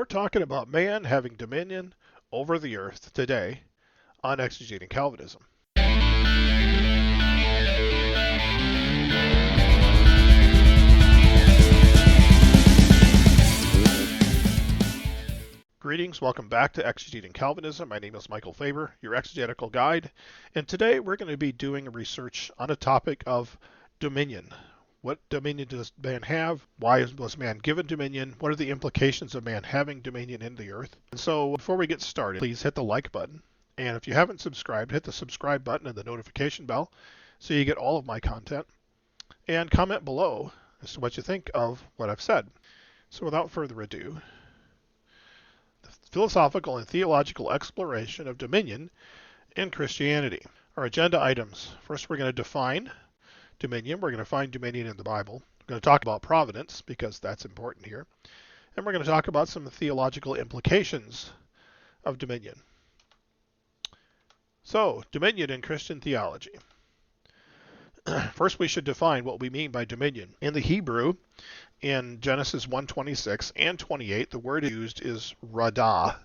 we're talking about man having dominion over the earth today on exegeting Calvinism. Greetings, welcome back to Exegeting Calvinism. My name is Michael Faber, your exegetical guide, and today we're going to be doing research on a topic of dominion. What dominion does man have? Why was man given dominion? What are the implications of man having dominion in the earth? And so before we get started, please hit the like button. And if you haven't subscribed, hit the subscribe button and the notification bell so you get all of my content. And comment below as to what you think of what I've said. So without further ado, the philosophical and theological exploration of dominion in Christianity. Our agenda items. First, we're going to define dominion. We're going to find dominion in the Bible. We're going to talk about providence because that's important here. And we're going to talk about some theological implications of dominion. So, dominion in Christian theology. First, we should define what we mean by dominion. In the Hebrew, in Genesis 1:26 and 28, the word used is radah.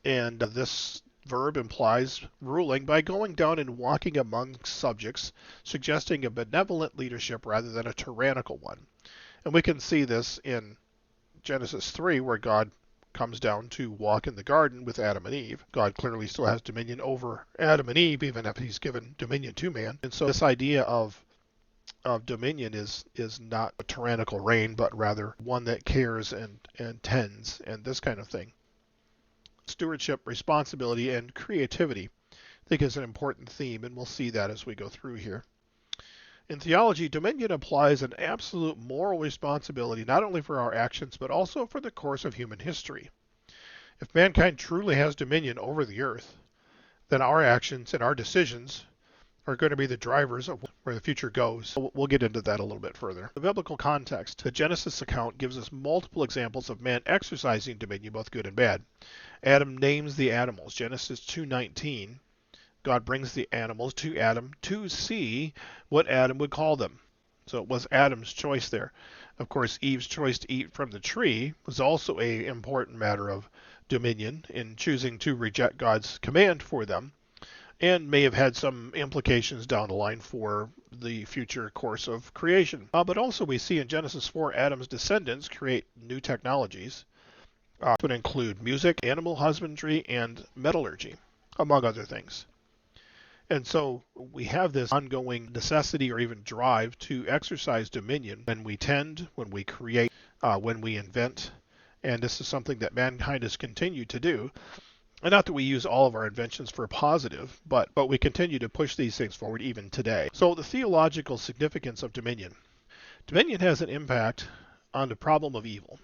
And this verb implies ruling by going down and walking among subjects, suggesting a benevolent leadership rather than a tyrannical one. And we can see this in Genesis 3, where God comes down to walk in the garden with Adam and Eve. God clearly still has dominion over Adam and Eve, even if he's given dominion to man. And so this idea of dominion is not a tyrannical reign, but rather one that cares and tends and this kind of thing. Stewardship, responsibility, and creativity, I think, is an important theme, and we'll see that as we go through here. In theology, dominion implies an absolute moral responsibility not only for our actions, but also for the course of human history. If mankind truly has dominion over the earth, then our actions and our decisions are going to be the drivers of where the future goes. We'll get into that a little bit further. The biblical context. The Genesis account gives us multiple examples of man exercising dominion, both good and bad. Adam names the animals. Genesis 2:19, God brings the animals to Adam to see what Adam would call them. So it was Adam's choice there. Of course, Eve's choice to eat from the tree was also an important matter of dominion in choosing to reject God's command for them, and may have had some implications down the line for the future course of creation. But also we see in Genesis 4, Adam's descendants create new technologies. This would include music, animal husbandry, and metallurgy, among other things. And so we have this ongoing necessity or even drive to exercise dominion when we tend, when we create, when we invent. And this is something that mankind has continued to do. And not that we use all of our inventions for positive, but we continue to push these things forward even today. So the theological significance of dominion. Dominion has an impact on the problem of evil.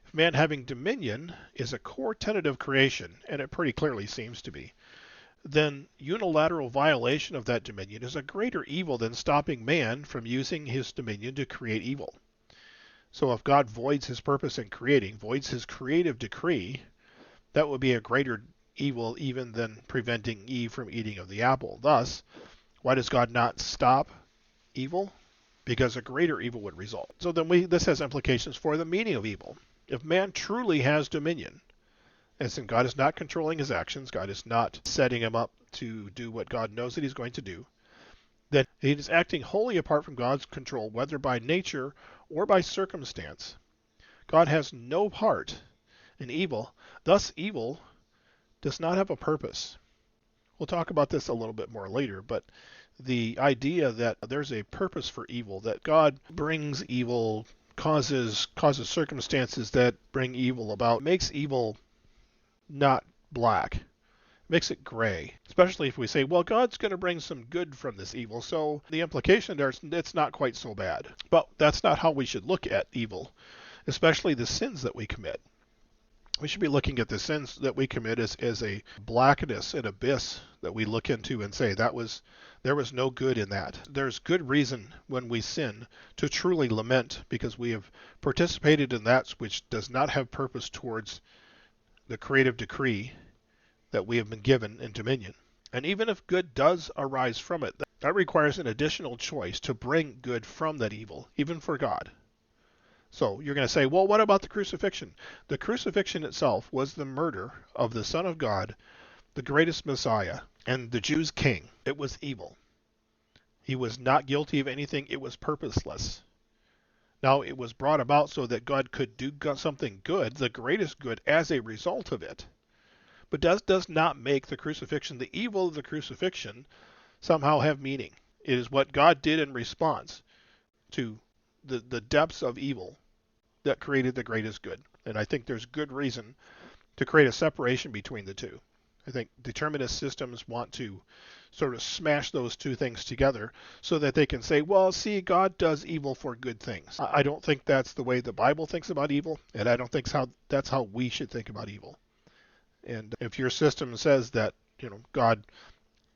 If man having dominion is a core tenet of creation, and it pretty clearly seems to be, then unilateral violation of that dominion is a greater evil than stopping man from using his dominion to create evil. So if God voids his purpose in creating, voids his creative decree, that would be a greater evil even than preventing Eve from eating of the apple. Thus, why does God not stop evil? Because a greater evil would result. So then this has implications for the meaning of evil. If man truly has dominion, as in God is not controlling his actions, God is not setting him up to do what God knows that he's going to do, then he is acting wholly apart from God's control, whether by nature or by circumstance. God has no part in evil. Thus, evil does not have a purpose. We'll talk about this a little bit more later, but the idea that there's a purpose for evil, that God brings evil, causes circumstances that bring evil about, makes evil not black, makes it gray. Especially if we say, well, God's going to bring some good from this evil, so the implication there is it's not quite so bad. But that's not how we should look at evil, especially the sins that we commit. We should be looking at the sins that we commit as a blackness, an abyss that we look into and say there was no good in that. There's good reason when we sin to truly lament because we have participated in that which does not have purpose towards the creative decree that we have been given in dominion. And even if good does arise from it, that requires an additional choice to bring good from that evil, even for God. So you're going to say, well, what about the crucifixion? The crucifixion itself was the murder of the Son of God, the greatest Messiah, and the Jews' king. It was evil. He was not guilty of anything. It was purposeless. Now, it was brought about so that God could do something good, the greatest good, as a result of it. But does not make the crucifixion, the evil of the crucifixion, somehow have meaning. It is what God did in response to the depths of evil that created the greatest good. And I think there's good reason to create a separation between the two. I think determinist systems want to sort of smash those two things together so that they can say, well, see, God does evil for good things. I don't think that's the way the Bible thinks about evil, and I don't think that's how we should think about evil. And if your system says that, God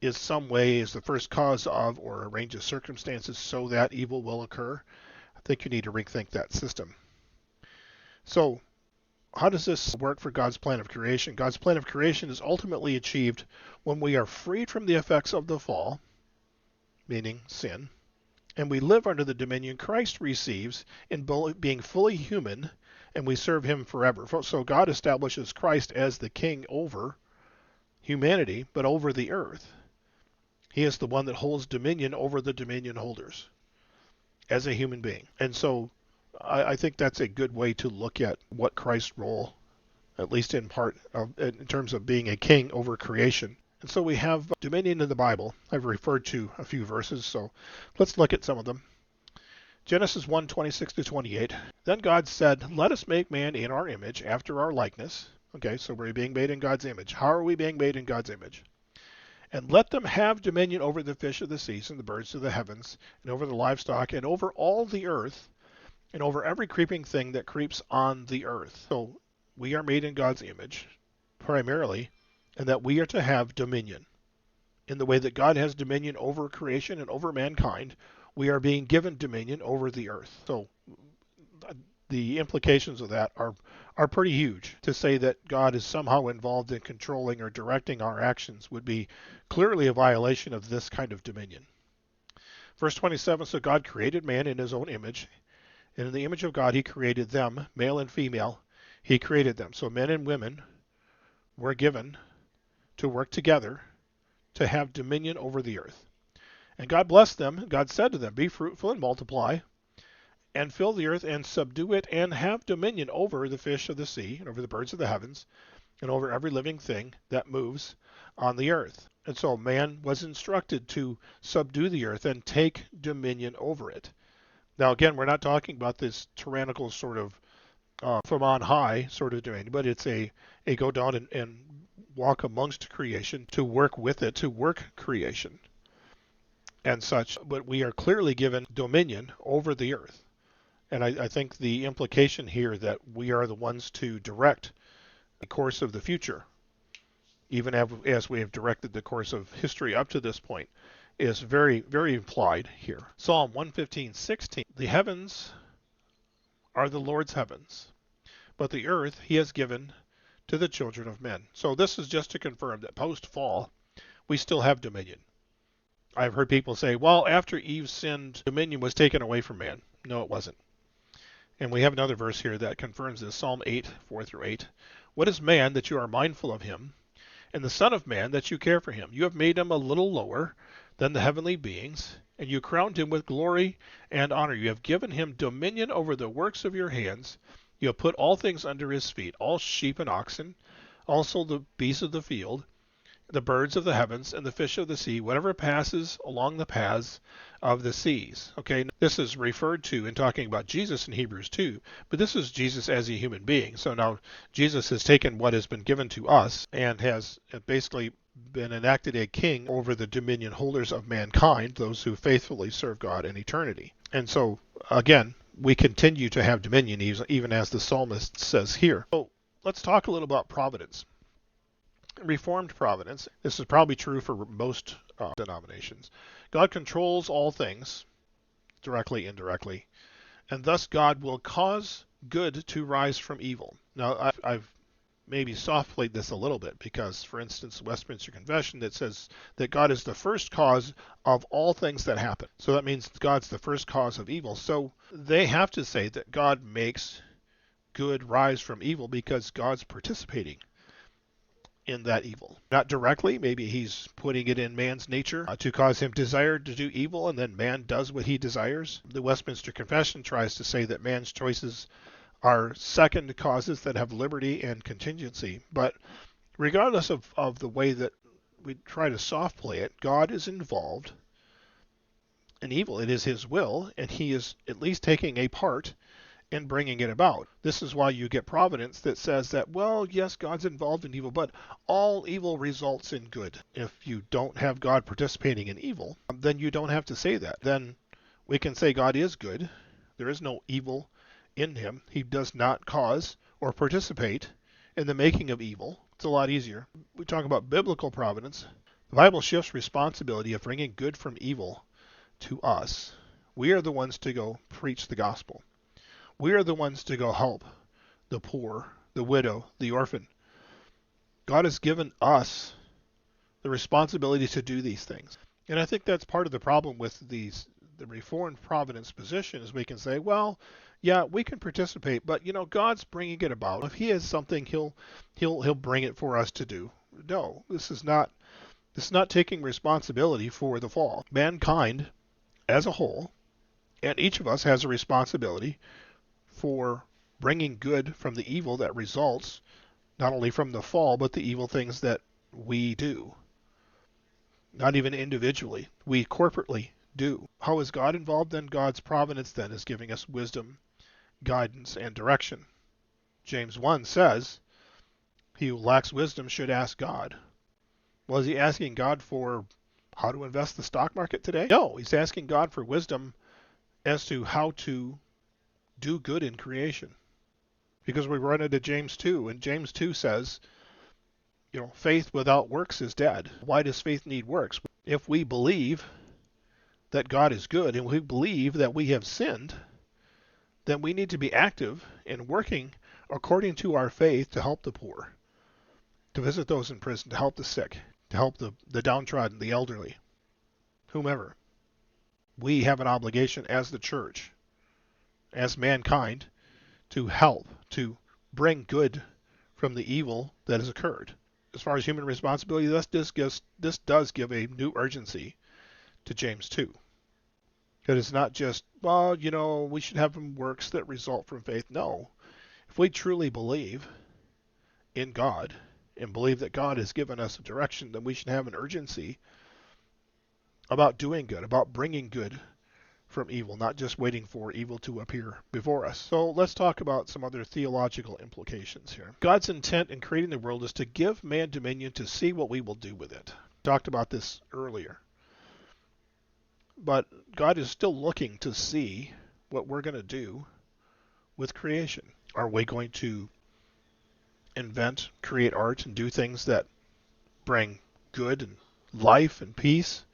is some way is the first cause of or a range of circumstances so that evil will occur, I think you need to rethink that system. So, how does this work for God's plan of creation? God's plan of creation is ultimately achieved when we are freed from the effects of the fall, meaning sin, and we live under the dominion Christ receives in being fully human, and we serve him forever. So God establishes Christ as the king over humanity, but over the earth. He is the one that holds dominion over the dominion holders as a human being. And so I think that's a good way to look at what Christ's role, at least in part, in terms of being a king over creation. And so we have dominion in the Bible. I've referred to a few verses, so let's look at some of them. Genesis 1:26-28. Then God said, let us make man in our image, after our likeness. Okay, so we're being made in God's image. How are we being made in God's image? And let them have dominion over the fish of the seas and the birds of the heavens, and over the livestock, and over all the earth, and over every creeping thing that creeps on the earth. So we are made in God's image, primarily, and that we are to have dominion. In the way that God has dominion over creation and over mankind, we are being given dominion over the earth. So the implications of that are pretty huge. To say that God is somehow involved in controlling or directing our actions would be clearly a violation of this kind of dominion. Verse 27, so God created man in his own image, and in the image of God he created them, male and female, he created them. So men and women were given to work together to have dominion over the earth. And God blessed them. God said to them, be fruitful and multiply, and fill the earth and subdue it, and have dominion over the fish of the sea, and over the birds of the heavens, and over every living thing that moves on the earth. And so man was instructed to subdue the earth and take dominion over it. Now again, we're not talking about this tyrannical sort of from on high sort of domain, but it's a go down and walk amongst creation, to work with it, to work creation and such. But we are clearly given dominion over the earth. And I think the implication here that we are the ones to direct the course of the future, even as we have directed the course of history up to this point, is very, very implied here. Psalm 115:16. The heavens are the Lord's heavens, but the earth he has given to the children of men. So this is just to confirm that post-fall, we still have dominion. I've heard people say, well, after Eve sinned, dominion was taken away from man. No, it wasn't. And we have another verse here that confirms this. Psalm 8:4-8. What is man that you are mindful of him, and the son of man that you care for him? You have made him a little lower than the heavenly beings, and you crowned him with glory and honor. You have given him dominion over the works of your hands. You have put all things under his feet, all sheep and oxen, also the beasts of the field, the birds of the heavens, and the fish of the sea, whatever passes along the paths of the seas. Okay, this is referred to in talking about Jesus in Hebrews 2, but this is Jesus as a human being. So now Jesus has taken what has been given to us and has basically been enacted a king over the dominion holders of mankind, those who faithfully serve God in eternity. And so, again, we continue to have dominion, even as the psalmist says here. So let's talk a little about providence. Reformed providence. This is probably true for most denominations. God controls all things, directly, indirectly, and thus God will cause good to rise from evil. Now, I've maybe soft-played this a little bit because, for instance, the Westminster Confession that says that God is the first cause of all things that happen. So that means God's the first cause of evil. So they have to say that God makes good rise from evil because God's participating in that evil. Not directly, maybe he's putting it in man's nature to cause him desire to do evil, and then man does what he desires. The Westminster Confession tries to say that man's choices are second causes that have liberty and contingency. But regardless of the way that we try to soft play it, God is involved in evil. It is his will, and he is at least taking a part in bringing it about. This is why you get providence that says that, well, yes, God's involved in evil, but all evil results in good. If you don't have God participating in evil, then you don't have to say that. Then we can say God is good. There is no evil in him. He does not cause or participate in the making of evil. It's a lot easier. We talk about biblical providence. The Bible shifts responsibility of bringing good from evil to us. We are the ones to go preach the gospel. We are the ones to go help the poor, the widow, the orphan. God has given us the responsibility to do these things. And I think that's part of the problem with the Reformed Providence position is we can say, well, yeah, we can participate, but God's bringing it about. If he has something, he'll bring it for us to do. No, this is not taking responsibility for the fall. Mankind as a whole, and each of us has a responsibility for bringing good from the evil that results not only from the fall, but the evil things that we do. Not even individually, we corporately do. How is God involved? Then God's providence then is giving us wisdom, guidance, and direction. James 1 says, he who lacks wisdom should ask God. Well, is he asking God for how to invest the stock market today? No, he's asking God for wisdom as to how to do good in creation. Because we run into James 2, and James 2 says, faith without works is dead. Why does faith need works? If we believe that God is good and we believe that we have sinned, then we need to be active in working according to our faith to help the poor, to visit those in prison, to help the sick, to help the downtrodden, the elderly, whomever. We have an obligation as the church, as mankind, to help, to bring good from the evil that has occurred. As far as human responsibility, this does give a new urgency to James 2. That it's not just, well, we should have works that result from faith. No. If we truly believe in God and believe that God has given us a direction, then we should have an urgency about doing good, about bringing good from evil, not just waiting for evil to appear before us. So let's talk about some other theological implications here. God's intent in creating the world is to give man dominion to see what we will do with it. Talked about this earlier. But God is still looking to see what we're going to do with creation. Are we going to invent, create art, and do things that bring good and life and peace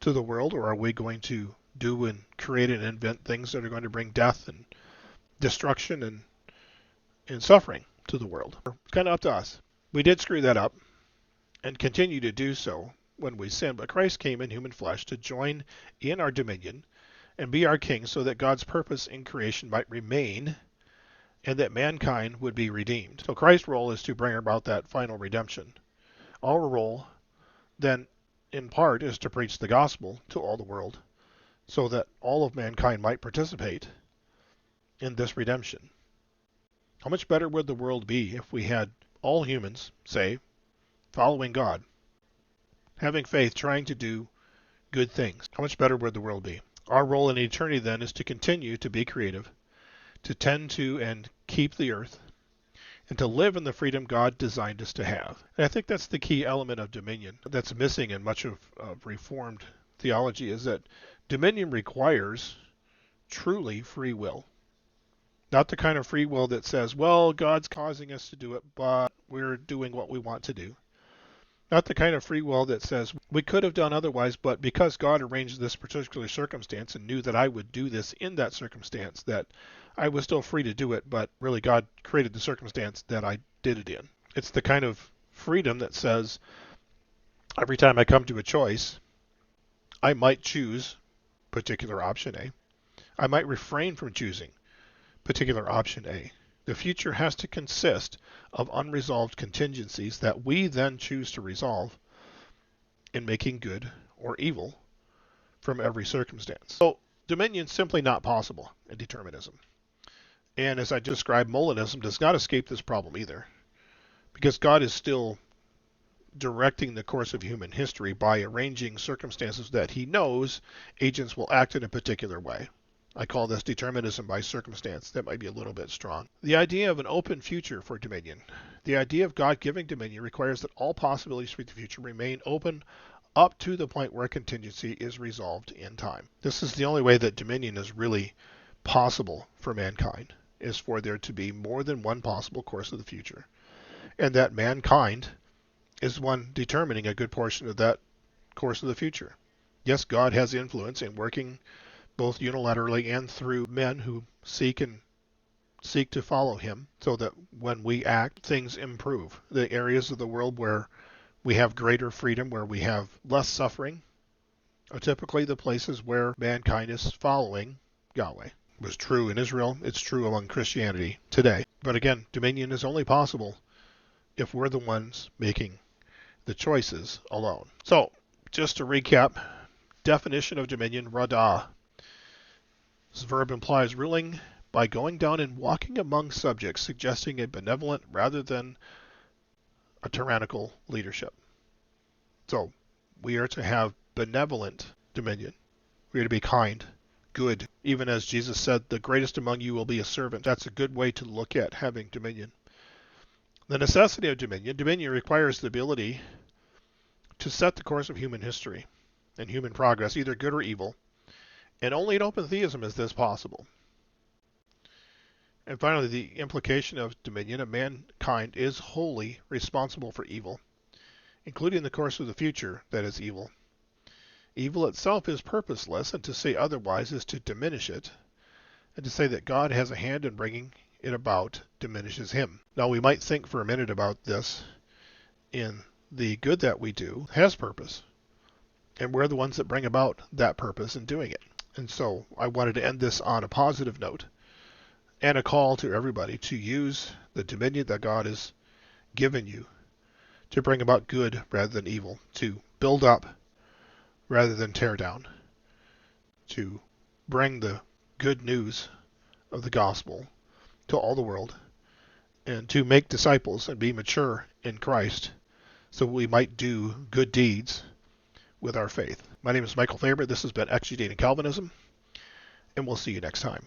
to the world, or are we going to do and create and invent things that are going to bring death and destruction and suffering to the world? It's kind of up to us. We did screw that up and continue to do so when we sin, but Christ came in human flesh to join in our dominion and be our king so that God's purpose in creation might remain and that mankind would be redeemed. So Christ's role is to bring about that final redemption. Our role then in part is to preach the gospel to all the world so that all of mankind might participate in this redemption. How much better would the world be if we had all humans, say, following God, having faith, trying to do good things? How much better would the world be? Our role in eternity then is to continue to be creative, to tend to and keep the earth, and to live in the freedom God designed us to have. And I think that's the key element of dominion that's missing in much of Reformed theology, is that dominion requires truly free will. Not the kind of free will that says, well, God's causing us to do it, but we're doing what we want to do. Not the kind of free will that says, we could have done otherwise, but because God arranged this particular circumstance and knew that I would do this in that circumstance, that I was still free to do it, but really God created the circumstance that I did it in. It's the kind of freedom that says every time I come to a choice, I might choose particular option A. I might refrain from choosing particular option A. The future has to consist of unresolved contingencies that we then choose to resolve in making good or evil from every circumstance. So dominion is simply not possible in determinism. And as I described, Molinism does not escape this problem either, because God is still directing the course of human history by arranging circumstances that he knows agents will act in a particular way. I call this determinism by circumstance. That might be a little bit strong. The idea of an open future for dominion. The idea of God giving dominion requires that all possibilities for the future remain open up to the point where contingency is resolved in time. This is the only way that dominion is really possible for mankind, is for there to be more than one possible course of the future, and that mankind is one determining a good portion of that course of the future. Yes, God has influence in working both unilaterally and through men who seek to follow him, so that when we act, things improve. The areas of the world where we have greater freedom, where we have less suffering, are typically the places where mankind is following Yahweh. It was true in Israel, it's true among Christianity today. But again, dominion is only possible if we're the ones making the choices alone. So, just to recap, definition of dominion, radah. This verb implies ruling by going down and walking among subjects, suggesting a benevolent rather than a tyrannical leadership. So, we are to have benevolent dominion. We are to be kind, good. Even as Jesus said, the greatest among you will be a servant. That's a good way to look at having dominion. The necessity of dominion. Dominion requires the ability to set the course of human history and human progress, either good or evil. And only in open theism is this possible. And finally, the implication of dominion of mankind is wholly responsible for evil, including the course of the future that is evil. Evil itself is purposeless, and to say otherwise is to diminish it, and to say that God has a hand in bringing it about diminishes him. Now, we might think for a minute about this. In the good that we do has purpose, and we're the ones that bring about that purpose in doing it. And so I wanted to end this on a positive note and a call to everybody to use the dominion that God has given you to bring about good rather than evil, to build up rather than tear down, to bring the good news of the gospel to all the world, and to make disciples and be mature in Christ so we might do good deeds with our faith. My name is Michael Faber. This has been Exegeting Calvinism, and we'll see you next time.